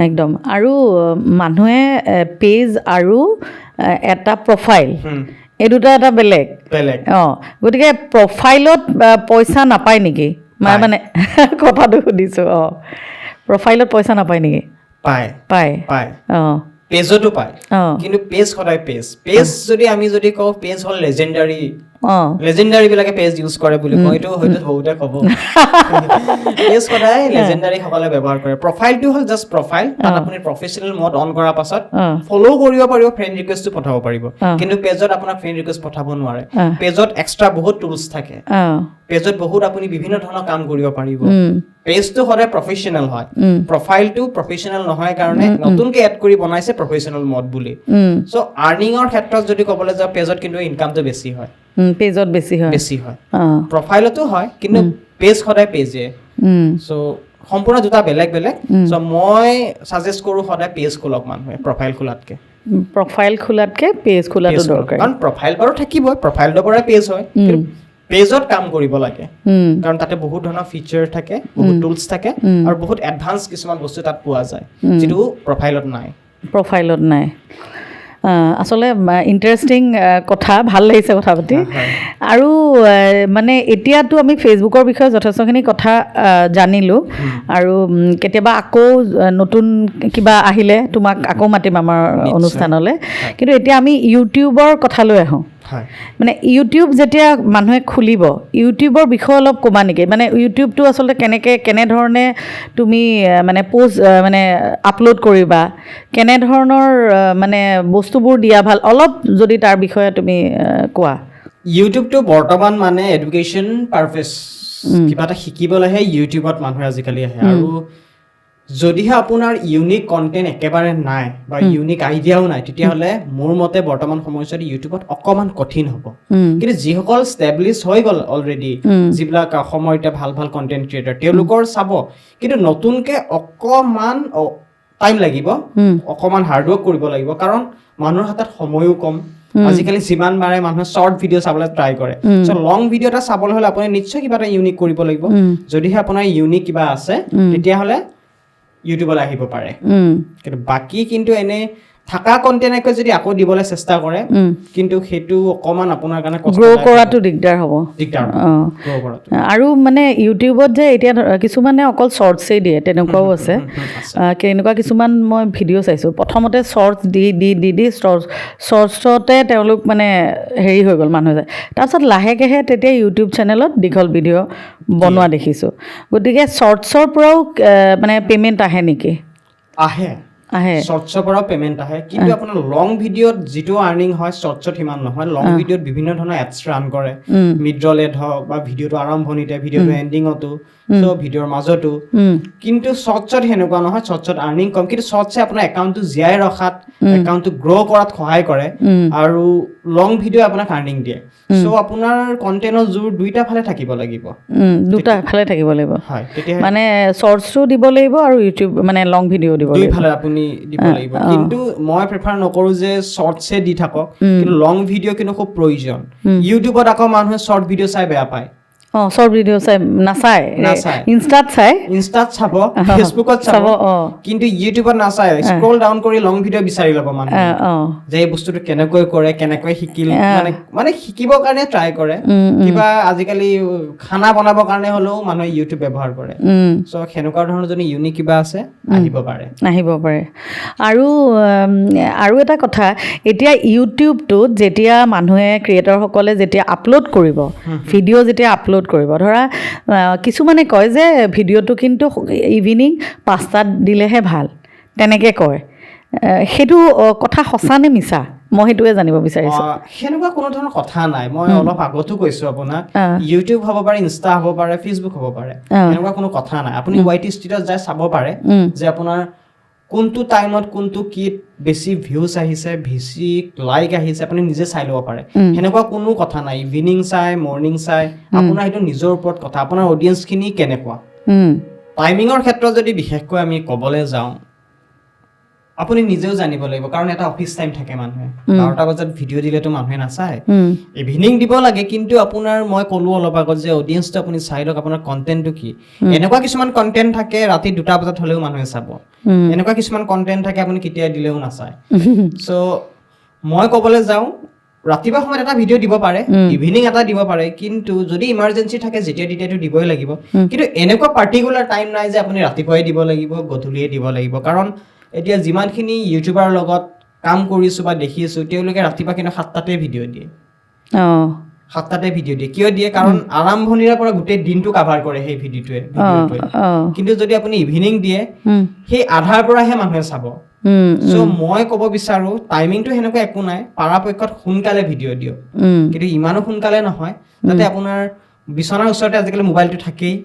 একদম আৰু মানুহে পেজ আৰু এটা প্ৰফাইল এই দুটা এটা বেলেগ গতিকে প্ৰফাইলত পইচা নাপায় নেকি মানে কথাটো সুধিছোঁ প্ৰফাইলত পইচা নাপায় নেকি পায় পেজতো পায় কিন্তু পেজ সদায় পেজ যদি কওঁ পেজ হ'ল লেজেণ্ডাৰী বিলাকে পেজ ইউজ কৰে বুলি কওঁ এইটো হয়তো বহুতে ক'ব পেজ সদায় লেজেণ্ডাৰী সকলে ব্যৱহাৰ কৰে প্ৰফাইলটো হ'ল জাষ্ট প্ৰফাইল তাত আপুনি প্ৰফেচনেল মোড অন কৰাৰ পাছত ফ'ল' কৰিব পাৰিব ফ্ৰেণ্ড ৰিকুৱেষ্টটো পঠাব পাৰিব কিন্তু পেজত আপোনাক ফ্ৰেণ্ড ৰিকুৱেষ্ট পঠাব নোৱাৰে পেজত এক্সট্ৰা বহুত টুলছ থাকে পেজত বহুত আপুনি বিভিন্ন ধৰণৰ কাম কৰিব পাৰিব পেজটো সদায় প্ৰফেচনেল হয় প্ৰফাইলটো প্ৰফেচনেল নহয় কাৰণে নতুনকে এড কৰি বনাইছে প্ৰফেচনেল মোড বুলি চ' আৰ্নিঙৰ ক্ষেত্ৰত যদি ক'বলৈ যাওঁ পেজত কিন্তু ইনকামটো বেছি হয় পেজত বেছি হয় প্ৰফাইলতো হয় কিন্তু পেজ সদায় পেজে চ' সম্পূৰ্ণ দুটা বেলেগ চ' মই ছাজেষ্ট কৰোঁ সদায় পেজ খোলক মানুহে প্ৰফাইল খোলাতকে পেজ খোলাটো দৰকাৰ কাৰণ প্ৰফাইল বাৰু থাকিবই প্ৰফাইলটোৰ পৰা পেজ হয় পেজত কাম কৰিব লাগে কাৰণ তাতে বহুত ধৰণৰ ফিচাৰ থাকে বহুত টুলছ থাকে আৰু বহুত এডভান্স কিছুমান বস্তু তাত পোৱা যায় যিটো প্ৰফাইলত নাই আচলতে ইণ্টাৰেষ্টিং কথা, ভাল লাগিছে কথা পাতি। আৰু মানে এতিয়াতো আমি ফেচবুকৰ বিষয়ে যথেষ্টখিনি কথা জানিলোঁ, আৰু কেতিয়াবা আকৌ নতুন কিবা আহিলে তোমাক আকৌ মাতিম আমাৰ অনুষ্ঠানলৈ। কিন্তু এতিয়া আমি ইউটিউবৰ কথালৈ আহোঁ। মানে ইউটিউব যেতিয়া মানুহে খুলিব, ইউটিউবৰ বিষয়ে অলপ ক'বা নেকি? মানে ইউটিউবটো আচলতে কেনেধৰণে তুমি মানে পোষ্ট মানে আপলোড কৰিবা, কেনেধৰণৰ মানে বস্তুবোৰ দিয়া ভাল, অলপ যদি তাৰ বিষয়ে তুমি কোৱা। ইউটিউবটো বৰ্তমান মানে এডুকেশ্যন পাৰপেজ, কিবা এটা শিকিবলৈহে ইউটিউবত মানুহে আজিকালি আহে। আৰু যদিহে আপোনাৰ ইউনিক কণ্টেণ্ট একেবাৰে নাই বা ইউনিক আইডিয়াও নাই, তেতিয়াহ'লে মোৰ মতে বৰ্তমান সময়ছোৱাত ইউটিউবত অকণমান কঠিন হ'ব। কিন্তু যিসকল ষ্টেবলিছ হৈ গ'ল অলৰেডি, যিবিলাক অসমৰ এতিয়া ভাল ভাল কণ্টেণ্ট ক্ৰিয়েটৰ, তেওঁলোকৰ চাব। কিন্তু নতুনকৈ অকণমান টাইম লাগিব, অকণমান হাৰ্ডৱৰ্ক কৰিব লাগিব, কাৰণ মানুহৰ হাতত সময়ো কম। আজিকালি যিমান পাৰে মানুহে শ্বৰ্ট ভিডিঅ' চাবলৈ ট্ৰাই কৰে। চ' লং ভিডিঅ' এটা চাবলৈ হ'লে আপুনি নিশ্চয় কিবা এটা ইউনিক কৰিব লাগিব। যদিহে আপোনাৰ ইউনিক কিবা আছে, তেতিয়াহ'লে ইউটিউবলৈ আহিব পাৰে। কিন্তু বাকী কিন্তু এনে থাকা কণ্টেণ্টকৈ যদি আকৌ দিবলৈ চেষ্টা কৰে, কিন্তু সেইটো অকণমান আপোনাৰ কাৰণে গ্ৰ' কৰাটো দিগদাৰ হ'ব। আৰু মানে ইউটিউবত যে এতিয়া কিছুমানে অকল শ্বৰ্টছেই দিয়ে, তেনেকুৱাও আছে। এনেকুৱা কিছুমান মই ভিডিঅ' চাইছোঁ, প্ৰথমতে শ্বৰ্টছ দি শ্বৰ্টছতে তেওঁলোক মানে হেৰি হৈ গ'ল মানুহ যায়। তাৰপিছত লাহেকৈহে তেতিয়া ইউটিউব চেনেলত দীঘল ভিডিঅ' বনোৱা দেখিছোঁ। গতিকে শ্বৰ্টছৰ পৰাও মানে পে'মেণ্ট আহে নেকি? আহে। শ্বৰ্টছৰ পৰাও পে'মেণ্ট আহে, কিন্তু আপোনাৰ লং ভিডিঅ'ত যিটো আৰ্নিং হয় শ্বৰ্টছত সিমান নহয়। লং ভিডিঅ'ত বিভিন্ন ধৰণৰ এডছ ৰান কৰে, মিড-ৰ'ল এড হওক বা ভিডিঅ'টো আৰম্ভণিতে, ভিডিঅ'টো এণ্ডিঙতো, চ' ভিডিঅ'ৰ মাজতো। কিন্তু শ্বৰ্টছত সেনেকুৱা নহয়, শ্বৰ্টছত আৰ্নিং কম, কিন্তু শ্বৰ্টছে আপোনাৰ একাউণ্টটো জীয়াই ৰখাত, একাউণ্টটো গ্ৰ' কৰাত সহায় কৰে, আৰু লং ভিডিঅ' আপোনাক আৰ্নিং দিয়ে। চ' আপোনাৰ কণ্টেণ্টৰ জোৰ দুইটা ফালে থাকিব লাগিব। দুটা ফালে থাকিব লাগিব, হয়। তেতিয়া মানে শ্বৰ্টছো দিব লাগিব আৰু ইউটিউব মানে লং ভিডিঅ' দিব লাগিব, দুইফালে আপুনি দিব লাগিব। কিন্তু মই প্ৰিফাৰ নকৰোঁ যে শ্বৰ্টছে দি থাকক, কিন্তু লং ভিডিঅ' কিন্তু খুব প্ৰয়োজন। ইউটিউবত আকৌ মানুহে শ্বৰ্ট ভিডিঅ' চাই বেয়া পায়। শ্বৰ্ট ভিডিঅ' চাই নাচায়, ইনষ্টাত চাব, ফেচবুকত চাব, কিন্তু ইউটিউবত নাচায়। স্ক্ৰল ডাউন কৰি লং ভিডিঅ' বিচাৰি ল'ব মানুহে, যে এই বস্তুটো কেনেকৈ কৰে, কেনেকৈ শিকিল, মানে শিকিবৰ কাৰণে ট্ৰাই কৰে। কিবা আজিকালি খানা বনাবৰ কাৰণে হ'লেও মানুহে ইউটিউব ব্যৱহাৰ কৰে। চ' সেনেকুৱা ধৰণৰ যদি ইউনিক কিবা আছে, আহিব পাৰে। আৰু এটা কথা, এতিয়া ইউটিউবটোত যেতিয়া মানুহে ক্ৰিয়েটৰসকলে যেতিয়া আপলোড কৰিব, ভিডিঅ' যেতিয়া আপলোড কৰিব, ধৰা কিছুমানে কয় যে ভিডিঅ'টো কিন্তু ইভিনিং 5টাত দিলেহে ভাল, তেনেকৈ কয়। সেইটো কথা সঁচা নে মিছা? মই সেইটোৱে জানিব বিচাৰিছোঁ। সেনেকুৱা কোনো ধৰণৰ কথা নাই। মই অলপ আগতো কৈছোঁ আপোনাক, ইউটিউব হ'ব পাৰে, ইনষ্টা হ'ব পাৰে, ফেচবুক হ'ব পাৰে, এনেকুৱা কোনো কথা নাই। আপুনি YT ষ্ট্ৰীটত যাই চাব পাৰে যে আপোনাৰ কোনটো টাইমত কোনটো কি বেছি ভিউজ আহিছে, বেছি লাইক আহিছে, আপুনি নিজে চাই ল'ব পাৰে। সেনেকুৱা কোনো কথা নাই। ইভিনিং চাই, মৰ্ণিং চাই, আপোনাৰ সেইটো নিজৰ ওপৰত কথা, আপোনাৰ অডিয়েঞ্চখিনি কেনেকুৱা। টাইমিঙৰ ক্ষেত্ৰত যদি বিশেষকৈ আমি ক'বলৈ যাওঁ, আপুনি নিজেও জানিব লাগিব, কাৰণ এটা অফিচ টাইম থাকে। মানুহে 12টা বজাত ভিডিঅ' দিলেতো মানুহে নাচায়, ইভিনিং দিব লাগে। কিন্তু আপোনাৰ মই ক'লো অলপ আগত যে অডিয়েঞ্চটো আপুনি চাই লওক, আপোনাৰ কণ্টেণ্টটো কি। এনেকুৱা কিছুমান কণ্টেণ্ট থাকে ৰাতি 2টা বজাত হ'লেও মানুহে চাব, এনেকুৱা কিছুমান কণ্টেণ্ট থাকে আপুনি কেতিয়া দিলেও নাচায়। চ' মই ক'বলৈ যাওঁ, ৰাতিপুৱা সময়ত এটা ভিডিঅ' দিব পাৰে, ইভিনিং এটা দিব পাৰে, কিন্তু যদি ইমাৰ্জেঞ্চি থাকে যেতিয়া তেতিয়াতো দিবই লাগিব। কিন্তু এনেকুৱা পাৰ্টিকুলাৰ টাইম নাই যে আপুনি ৰাতিপুৱাই দিব লাগিব, গধূলিয়ে দিব লাগিব। কাৰণ এতিয়া যিমানখিনি ইউটিউবাৰ লগত কাম কৰিছোঁ বা দেখিছোঁ, তেওঁলোকে ৰাতিপুৱা কিন্তু 7টাতে ভিডিঅ' দিয়ে। 7টাতে ভিডিঅ' দিয়ে। কিয় দিয়ে? কাৰণ আৰম্ভণিৰে পৰা গোটেই দিনটো কাভাৰ কৰে সেই ভিডিঅ'টোৱে। কিন্তু যদি আপুনি ইভিনিং দিয়ে, সেই আধাৰ পৰাহে মানুহে চাব। চ' মই ক'ব বিচাৰোঁ, টাইমিংটো সেনেকুৱা একো নাই, পৰাপক্ষত সোনকালে ভিডিঅ' দিয়ক, কিন্তু ইমানো সোনকালে নহয় যাতে আপোনাৰ বিচনাৰ ওচৰতে আজিকালি মোবাইলটো থাকেই,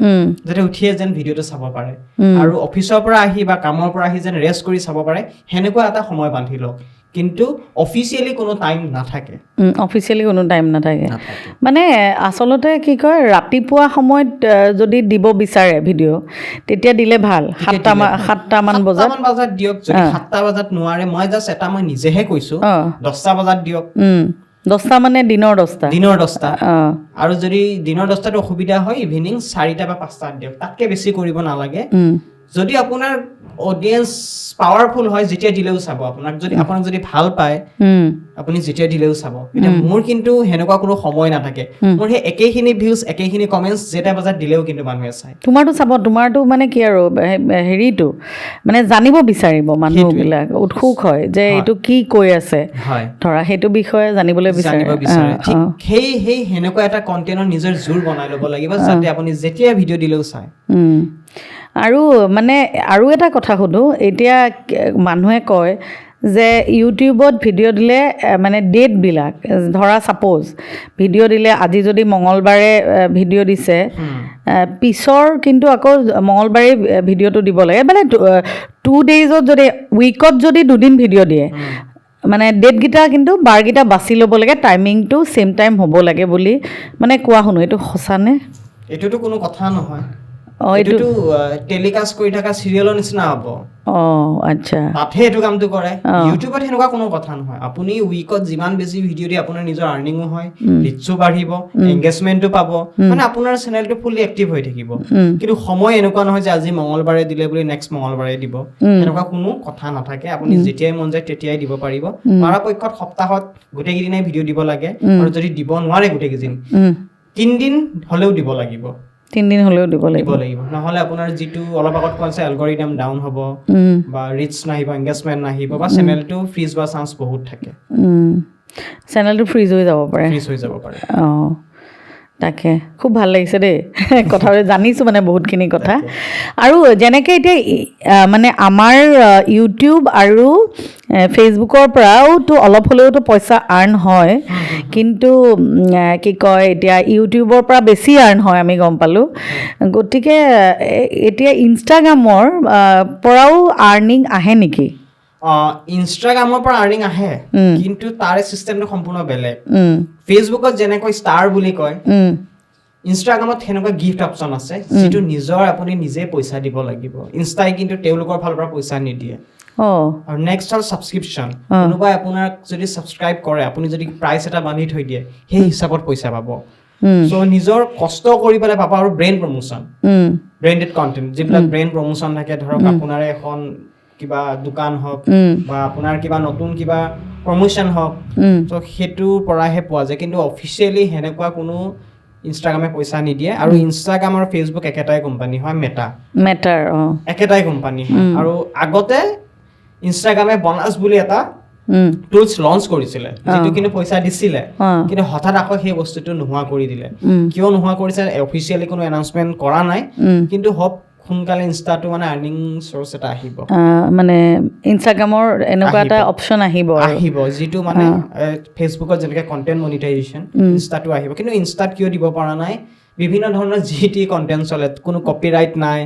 যাতে উঠিয়ে যেন ভিডিঅ'টো চাব পাৰে, আৰু অফিচৰ পৰা আহি বা কামৰ পৰা আহি যেন ৰেষ্ট কৰি চাব পাৰে, সেনেকুৱা এটা সময় বান্ধি লওক। কিন্তু অফিচিয়েলি কোনো টাইম নাথাকে। মানে আচলতে কি কয়, ৰাতিপুৱা সময়ত যদি দিব বিচাৰে ভিডিঅ', তেতিয়া দিলে ভাল। 7টামান বজাত দিয়ক। যদি 7টা বজাত নোৱাৰে, মই জাষ্ট এটা মই নিজেহে কৈছোঁ, 10টা বজাত দিয়ক। 10টা মানে দিনৰ 10টা। আৰু যদি দিনৰ 10টাত অসুবিধা হয়, ইভিনিং 4টা বা 5টাত দিয়ক। তাতকৈ বেছি কৰিব নালাগে। যদি আপোনাৰ অডিয়েন্স পাৱাৰফুল হয় যেতিয়া দিলেও চাব, আপোনাক যদি ভাল পায় আপুনি যেতিয়া দিলেও চাব। এতিয়া মোৰ কিন্তু সেনেকুৱা কোনো সময় নাথাকে, মোৰ সেই একেখিনি ভিউজ একেখিনি কমেণ্টছ যেটা বজাত দিলেও কিন্তু মানুহে চায়। তোমাৰতো চাব, তোমাৰতো মানে কি আৰু হেৰিটো মানে জানিব বিচাৰিব মানুহবিলাক, উৎসুক হয় যে এইটো কি কৈ আছে, ধৰা সেইটো বিষয়ে জানিবলৈ বিচাৰে। ঠিক সেই সেনেকুৱা এটা কণ্টেণ্টৰ নিজৰ জোৰ বনাই ল'ব লাগিব যাতে আপুনি যেতিয়া ভিডিঅ' দিলেও চায়। আৰু মানে আৰু এটা কথা সুধোঁ, এতিয়া মানুহে কয় যে ইউটিউবত ভিডিঅ' দিলে মানে ডেটবিলাক, ধৰা ছাপ'জ ভিডিঅ' দিলে আজি যদি মঙলবাৰে ভিডিঅ' দিছে, পিছৰ কিন্তু আকৌ মঙলবাৰে ভিডিঅ'টো দিব লাগে, মানে 2 daysত যদি উইকত যদি 2 দিন ভিডিঅ' দিয়ে, মানে ডেটকেইটা কিন্তু বাৰকেইটা বাছি ল'ব লাগে, টাইমিংটো ছেম টাইম হ'ব লাগে বুলি মানে কোৱা শুনো, এইটো সঁচানে? এইটোতো কোনো কথা নহয়, এইটোতো টেলিকাষ্ট কৰি থকা চিৰিয়েলৰ নিচিনা হ'ব। আচ্ছা, তাতহে এইটো কামটো কৰে। ইউটিউবত সেনেকুৱা কোনো কথা নহয়, আপুনি উইকত যিমান বেছি ভিডিঅ' দিয়ে আপোনাৰ নিজৰ আৰ্নিঙো হয়, ৰিচো বাঢ়িব, এংগেজমেণ্টটো পাব, মানে আপোনাৰ চেনেলটো ফুলি এক্টিভ হৈ থাকিব। কিন্তু সময় এনেকুৱা নহয় যে আজি মঙলবাৰে দিলে বুলি নেক্সট মঙলবাৰে দিব, এনেকুৱা কোনো কথা নাথাকে। আপুনি যেতিয়াই মন যায় তেতিয়াই দিব পাৰিব। পৰাপক্ষত সপ্তাহত গোটেইকেইদিনাই ভিডিঅ' দিব লাগে, আৰু যদি দিব নোৱাৰে গোটেইকেইদিন 3 দিন হ'লেও দিব লাগিব। 3 দিন হ'লেও দিব লাগিব, নহ'লে আপোনাৰ যিটো অলপ আগত কোৱা হৈছে এলগৰিদম ডাউন হ'ব, বা ৰিচ নাহিব, এংগেজমেণ্ট নাহিব, বা চেনেলটো ফ্ৰিজ হোৱাৰ চান্স বহুত থাকে। চেনেলটো ফ্ৰিজ হৈ যাব পাৰে। তাকে খুব ভাল লাগিছে দেই কথাটো, জানিছোঁ মানে বহুতখিনি কথা। আৰু যেনেকৈ এতিয়া মানে আমাৰ ইউটিউব আৰু ফেচবুকৰ পৰাওতো অলপ হ'লেওতো পইচা আৰ্ণ হয়, কিন্তু কি কয় এতিয়া ইউটিউবৰ পৰা বেছি আৰ্ণ হয় আমি গম পালোঁ। গতিকে এতিয়া ইনষ্টাগ্ৰামৰ পৰাও আৰ্নিং আহে নেকি? ইনষ্টাগ্ৰামৰ পৰা আৰ্নিং আহে, কিন্তু তাৰে চিষ্টেমটো সম্পূৰ্ণ বেলেগ। ফেচবুকত যেনেকৈ ষ্টাৰ বুলি কয়, ইনষ্টাগ্ৰামত সেনেকুৱা গিফ্ট অপশ্যন আছে, যিটো নিজৰ আপুনি নিজে পইচা দিব লাগিব। ইনষ্টাই কিন্তু তেওঁলোকৰ ফালৰ পৰা পইচা নিদিয়ে। আৰু নেক্সট হ'ল ছাবস্ক্ৰিপশ্যন। কোনোবাই আপোনাক যদি ছাবস্ক্ৰাইব কৰে, আপুনি যদি প্ৰাইচ এটা বান্ধি থৈ দিয়ে, সেই হিচাপত পইচা পাব। চ' নিজৰ কষ্ট কৰি পেলাই পাব। আৰু ব্ৰেণ্ড প্ৰমোশ্যন, ব্ৰেণ্ডেড কণ্টেণ্ট, যিবিলাক ব্ৰেণ্ড প্ৰমোশ্যন থাকে, ধৰক আপোনাৰ এখন কিবা দোকান হওক বা আপোনাৰ কিবা নতুন কিবা প্ৰমোশ্যন হওক, ত' সেইটোৰ পৰাহে পোৱা যায়। কিন্তু অফিচিয়েলি সেনেকুৱা কোনো ইনষ্টাগ্ৰামে পইচা নিদিয়ে। আৰু ইনষ্টাগ্ৰাম আৰু ফেচবুক একেটাই কোম্পানী হয়, মেটাৰ একেটাই কোম্পানী হয়। আৰু আগতে ইনষ্টাগ্ৰামে বনাছ বুলি এটা টুলছ লঞ্চ কৰিছিলে, যিটো কিন্তু পইচা দিছিলে, কিন্তু হঠাৎ আকৌ সেই বস্তুটো নোহোৱা কৰি দিলে। কিয় নোহোৱা কৰিছে অফিচিয়েলি কোনো এনাউন্সমেণ্ট কৰা নাই, কিন্তু সোনকালে ইনষ্টাটো মানে আৰ্নিং চ'ৰ্চ এটা আহিব, মানে ইনষ্টাগ্ৰামৰ এনেকুৱা এটা অপশ্যন আহিব, যিটো মানে ফেচবুকত যেনেকৈ কণ্টেণ্ট মনিটাইজেশ্যন, ইনষ্টাটো আহিব। কিন্তু ইনষ্টাত কিয় দিব পৰা নাই, বিভিন্ন ধৰণৰ যি টি কণ্টেণ্ট চলে, কোনো কপিৰাইট নাই,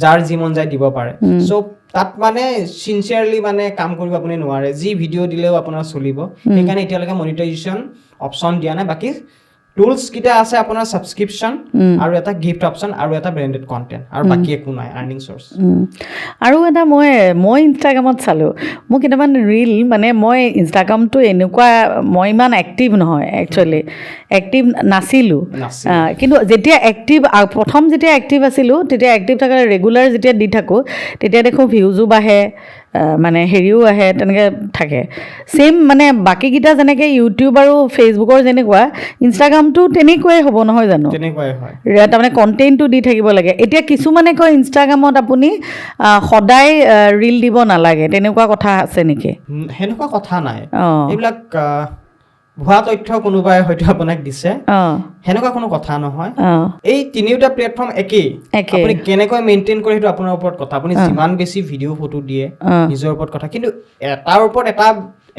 যাৰ যি মন যায় দিব পাৰে। চ' তাত মানে চিনচিয়াৰলি মানে কাম কৰিব আপুনি নোৱাৰে, যি ভিডিঅ' দিলেও আপোনাৰ চলিব। সেইকাৰণে এতিয়ালৈকে মনিটাইজেশ্যন অপশ্যন দিয়া নাই। বাকী টুলছ কেইটা আছে আপোনাৰ ছাবস্ক্ৰিপশ্যন, আৰু এটা গিফ্ট অপশ্যন, আৰু এটা ব্ৰেণ্ডেড কণ্টেণ্ট, আৰু বাকী একো নাই আৰ্নিং চ'ৰ্চ। আৰু এটা মই ইনষ্টাগ্ৰামত চালোঁ, মোৰ কেইটামান ৰীল, মানে মই ইনষ্টাগ্ৰামটো এনেকুৱা, মই ইমান এক্টিভ নহয় একচুৱেলি, এক্টিভ নাছিলোঁ। কিন্তু যেতিয়া প্ৰথম যেতিয়া এক্টিভ আছিলোঁ, তেতিয়া এক্টিভ থকা ৰেগুলাৰ যেতিয়া দি থাকোঁ, তেতিয়া দেখোঁ ভিউজো বাঢ়ে, মানে হেৰিও আহে, তেনেকৈ থাকে। ছেইম মানে বাকীকেইটা যেনেকৈ ইউটিউব আৰু ফেচবুকৰ যেনেকুৱা, ইনষ্টাগ্ৰামটো তেনেকুৱাই হ'ব নহয় জানো? তেনেকুৱাই হয়, তাৰমানে কণ্টেণ্টটো দি থাকিব লাগে। এতিয়া কিছুমানে কয় ইনষ্টাগ্ৰামত আপুনি সদায় ৰীল দিব নালাগে, তেনেকুৱা কথা আছে নেকি? সেনেকুৱা কথা নাই, এইবিলাক ভুৱা তথ্য কোনোবাই হয়তো আপোনাক দিছে, সেনেকুৱা কোনো কথা নহয়। এই তিনিওটা প্লেটফৰ্ম একেই, আপুনি কেনেকৈ মেইনটেইন কৰে সেইটো আপোনাৰ ওপৰত কথা। আপুনি যিমান বেছি ভিডিঅ' ফটো দিয়ে নিজৰ ওপৰত কথা, কিন্তু এটাৰ ওপৰত এটা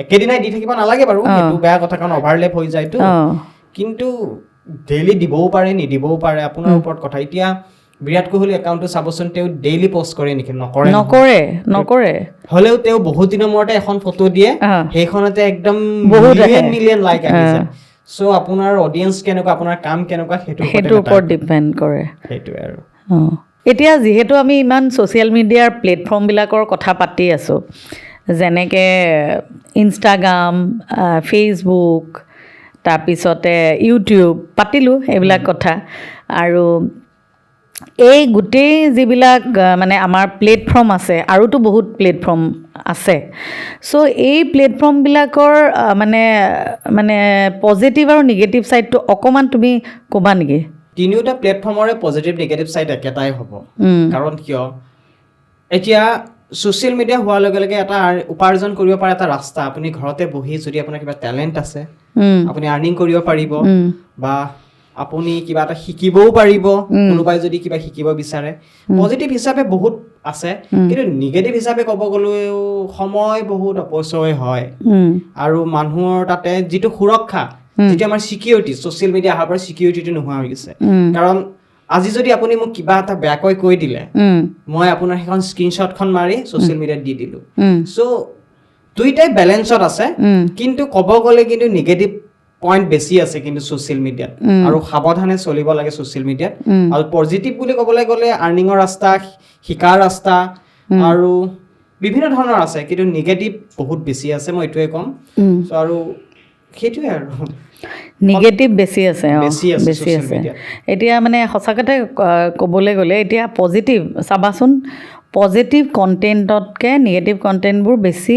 একেদিনাই দি থাকিব নালাগে বাৰু, সেইটো বেয়া কথা, কাৰণ অভাৰলেপ হৈ যায়তো। কিন্তু ডেইলি দিবও পাৰে, নিদিবও পাৰে, আপোনাৰ ওপৰত কথা। এতিয়া বিৰাট কোহলি একাউণ্টটো চাবচোন, তেওঁ ডেইলি পষ্ট কৰে নেকি? নকৰে। হ'লেও তেওঁ বহুত দিনৰ মূৰতে এখন ফটো দিয়ে, সেইখনতে একদম মিলিয়ন লাইক আহি যায়। চ' আপোনাৰ অডিয়েঞ্চ কেনেকুৱা, আপোনাৰ কাম কেনেকুৱা, সেইটোৰ ওপৰত ডিপেণ্ড কৰে। সেইটোৱে আৰু এতিয়া যিহেতু আমি ইমান ছ'চিয়েল মিডিয়াৰ প্লেটফৰ্মবিলাকৰ কথা পাতি আছোঁ, যেনেকৈ ইনষ্টাগ্ৰাম, ফেচবুক, তাৰপিছতে ইউটিউব, পাতিলোঁ এইবিলাক কথা। আৰু এই গোটেই যিবিলাক মানে আমাৰ প্লেটফৰ্ম আছে আৰুতো বহুত প্লেটফৰ্ম আছে চ' এই প্লেটফৰ্মবিলাকৰ মানে মানে পজিটিভ আৰু নিগেটিভ ছাইডটো অকণমান তুমি ক'বা নেকি তিনিওটা প্লেটফৰ্মৰে পজিটিভ নিগেটিভ ছাইড একেটাই হ'ব কাৰণ কিয় এতিয়া ছ'চিয়েল মিডিয়া হোৱাৰ লগে লগে এটা উপাৰ্জন কৰিব পৰা এটা ৰাস্তা আপুনি ঘৰতে বহি যদি আপোনাৰ কিবা টেলেণ্ট আছে আপুনি আৰ্নিং কৰিব পাৰিব বা আপুনি কিবা এটা শিকিবও পাৰিব কোনোবাই যদি কিবা শিকিব বিচাৰে পজিটিভ হিচাপে বহুত আছে কিন্তু নিগেটিভ হিচাপে ক'ব গ'লেও সময় বহুত অপচয় হয় আৰু মানুহৰ তাতে যিটো সুৰক্ষা যিটো আমাৰ ছিকিউৰিটি ছ'চিয়েল মিডিয়া অহাৰ পৰা ছিকিউৰিটিটো নোহোৱা হৈ গৈছে কাৰণ আজি যদি আপুনি মোক কিবা এটা বেয়াকৈ কৈ দিলে মই আপোনাৰ সেইখন স্ক্ৰীনশ্বটখন মাৰি ছ'চিয়েল মিডিয়াত দি দিলোঁ চ' দুইটাই বেলেঞ্চত আছে কিন্তু ক'ব গ'লে কিন্তু নিগেটিভ পইণ্ট বেছি আছে কিন্তু ছ'চিয়েল মিডিয়াত আৰু সাৱধানে চলিব লাগে ছ'চিয়েল মিডিয়াত আৰু পজিটিভ বুলি ক'বলৈ গ'লে আৰ্নিঙৰ ৰাস্তা শিকাৰ ৰাস্তা আৰু বিভিন্ন ধৰণৰ আছে কিন্তু নিগেটিভ বহুত বেছি আছে মই এইটোৱে ক'ম চ' আৰু সেইটোৱে আৰু নিগেটিভ বেছি আছে বেছি বেছি social আছে media ত। এতিয়া মানে সঁচাকতে ক'বলৈ গ'লে এতিয়া পজিটিভ চাবাচোন পজিটিভ কণ্টেণ্টতকৈ নিগেটিভ কণ্টেণ্টবোৰ বেছি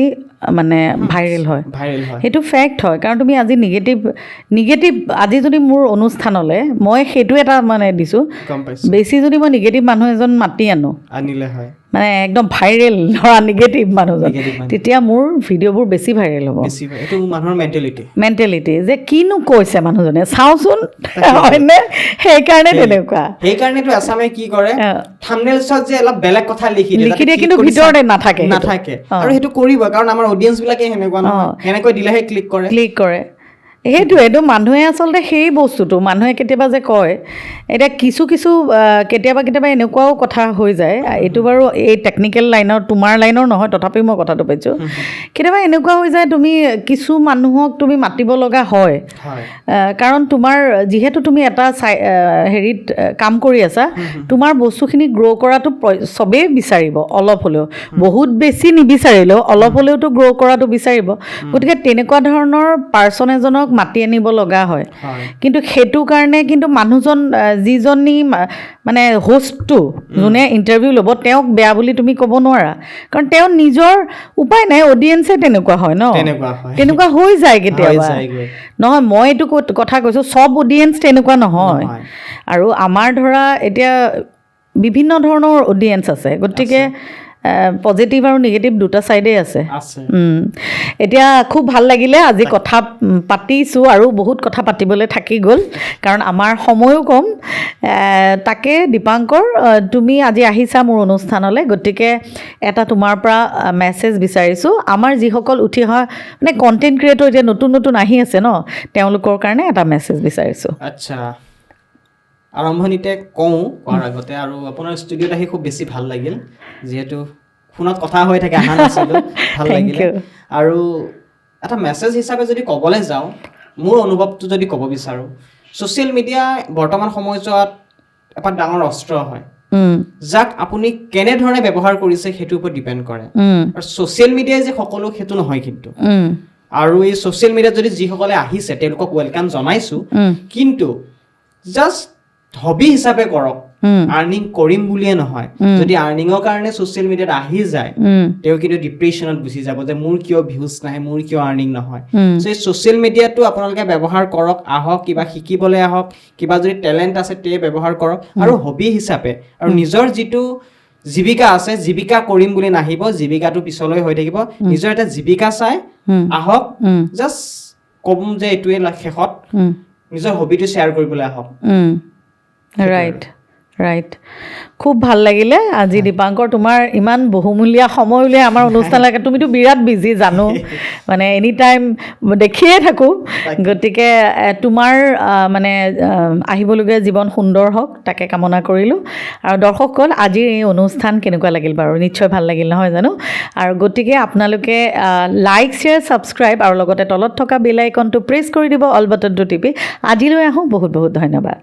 মানে ভাইৰেল হয় ভাইৰেল হয় সেইটো ফেক্ট হয় কাৰণ তুমি আজি নিগেটিভ আজি যদি মোৰ অনুষ্ঠানলৈ মই সেইটো এটা মানে দিছোঁ গম পাইছোঁ বেছি যদি মই নিগেটিভ মানুহ এজন মাতি আনিলে হয় মানে একদম ভাইৰেল ধৰা নিগেটিভ মানুহজন Negative মানুহ। তেতিয়া মোৰ ভিডিঅ'বোৰ বেছি ভাইৰেল হ'ব বেছি হয় এইটো মানুহৰ মেণ্টেলিটি যে কিনো কৈছে মানুহজনে চাওঁচোন হয়নে সেইকাৰণে তেনেকুৱা সেইকাৰণেতো আছামে কি কৰে অ। থাম্বনেইলছত যে অলপ বেলেগ কথা লিখি লিখি দিয়ে কিন্তু ভিতৰতে নাথাকে সেইটো। নাথাকে অ। আৰু সেইটো কৰিব কাৰণ আমাৰ অডিয়েঞ্চ বিলাকে সেনেকুৱা নহয় সেনেকৈ দিলেহে ক্লিক কৰে সেইটোৱেতো মানুহে আচলতে সেই বস্তুটো মানুহে কেতিয়াবা যে কয় এতিয়া কিছু কেতিয়াবা এনেকুৱাও কথা হৈ যায় এইটো বাৰু এই টেকনিকেল লাইনৰ তোমাৰ লাইনৰ নহয় তথাপিও মই কথাটো পাইছোঁ কেতিয়াবা এনেকুৱা হৈ যায় তুমি কিছু মানুহক তুমি মাতিব লগা হয় হয় কাৰণ তোমাৰ যিহেতু তুমি এটা হেৰিত কাম কৰি আছা তোমাৰ বস্তুখিনি গ্ৰ' কৰাটো চবেই বিচাৰিব অলপ হ'লেও বহুত বেছি নিবিচাৰিলেও অলপ হ'লেওতো গ্ৰ' কৰাটো বিচাৰিব গতিকে তেনেকুৱা ধৰণৰ পাৰ্চন এজনক মাতি আনিব লগা হয় হয় কিন্তু সেইটো কাৰণে কিন্তু মানুহজন যিজনী মানে হোষ্টটো যোনে ইণ্টাৰভিউ ল'ব তেওঁক বেয়া বুলি তুমি ক'ব নোৱাৰা কাৰণ তেওঁ নিজৰ উপায় নাই অডিয়েঞ্চে তেনেকুৱা হয় ন তেনেকুৱা হয় তেনেকুৱা হৈ যায় কেতিয়াবা হৈ যায়গৈ। নহয় মই এইটো কথা কৈছোঁ চব অডিয়েঞ্চ তেনেকুৱা নহয় নহয়। আৰু আমাৰ ধৰা এতিয়া বিভিন্ন ধৰণৰ অডিয়েঞ্চ আছে গতিকে পজিটিভ আৰু নিগেটিভ দুটা ছাইডেই আছে আছে এতিয়া খুব ভাল লাগিলে আজি কথা পাতিছোঁ আৰু বহুত কথা পাতিবলৈ থাকি গ'ল কাৰণ আমাৰ সময়ো কম তাকে দীপাংকৰ তুমি আজি আহিছা মোৰ অনুষ্ঠানলৈ গতিকে এটা তোমাৰ পৰা মেছেজ বিচাৰিছোঁ আমাৰ যিসকল উঠি অহা মানে কণ্টেণ্ট ক্ৰিয়েটৰ এতিয়া নতুন আহি আছে ন তেওঁলোকৰ কাৰণে এটা মেছেজ বিচাৰিছোঁ আচ্ছা আৰম্ভণিতে কোৱাৰ আগতে আৰু আপোনাৰ ষ্টুডিঅ'ত আহি খুব বেছি ভাল লাগিল যিহেতু ফোনত কথা হৈ থাকে অহা নাছিলোঁ ভাল Thank লাগিলে you. আৰু এটা মেছেজ হিচাপে যদি ক'বলৈ যাওঁ মোৰ অনুভৱটো যদি ক'ব বিচাৰোঁ ছ'চিয়েল মিডিয়া বৰ্তমান সময়ছোৱাত এটা ডাঙৰ অস্ত্ৰ হয় যাক আপুনি কেনেধৰণে ব্যৱহাৰ কৰিছে সেইটোৰ ওপৰত ডিপেণ্ড কৰে আৰু ছ'চিয়েল মিডিয়াই যে সকলো সেইটো নহয় কিন্তু আৰু এই ছ'চিয়েল মিডিয়াত যদি যিসকলে আহিছে তেওঁলোকক ৱেলকাম জনাইছোঁ কিন্তু জাষ্ট হবি হিচাপে কৰক আৰ্নিং কৰিম বুলিয়ে নহয় যদি আৰ্নিঙৰ কাৰণে ছ'চিয়েল মিডিয়াত আহি যায় তেওঁ কিন্তু ডিপ্ৰেশ্যনত গুচি যাব যে মোৰ কিয় ভিউজ নাহে মোৰ কিয় আৰ্নিং নহয় চ' এই ছ'চিয়েল মিডিয়াটো আপোনালোকে ব্যৱহাৰ কৰক আহক কিবা শিকিবলৈ আহক কিবা যদি টেলেণ্ট আছে তে ব্যৱহাৰ কৰক আৰু হবি হিচাপে আৰু নিজৰ যিটো জীৱিকা আছে জীৱিকা কৰিম বুলি নাহিব জীৱিকাটো পিছলৈ হৈ থাকিব নিজৰ এটা জীৱিকা চাই আহক জাষ্ট ক'ম যে এইটোৱে শেষত নিজৰ হবিটো শ্বেয়াৰ কৰিবলৈ আহক ৰাইট খুব ভাল লাগিলে আজি দীপাংকৰ তোমাৰ ইমান বহুমূলীয়া সময় উলিয়াই আমাৰ অনুষ্ঠানলৈকে তুমিতো বিৰাট বিজি জানো মানে এনি টাইম দেখিয়ে থাকোঁ গতিকে তোমাৰ মানে আহিবলগীয়া জীৱন সুন্দৰ হওক তাকে কামনা কৰিলোঁ আৰু দৰ্শকসকল আজিৰ এই অনুষ্ঠান কেনেকুৱা লাগিল বাৰু নিশ্চয় ভাল লাগিল নহয় জানো আৰু গতিকে আপোনালোকে লাইক শ্বেয়াৰ ছাবস্ক্ৰাইব আৰু লগতে তলত থকা বেল আইকনটো প্ৰেছ কৰি দিব অল বাটনটো টিপি আজিলৈ আহোঁ বহুত বহুত ধন্যবাদ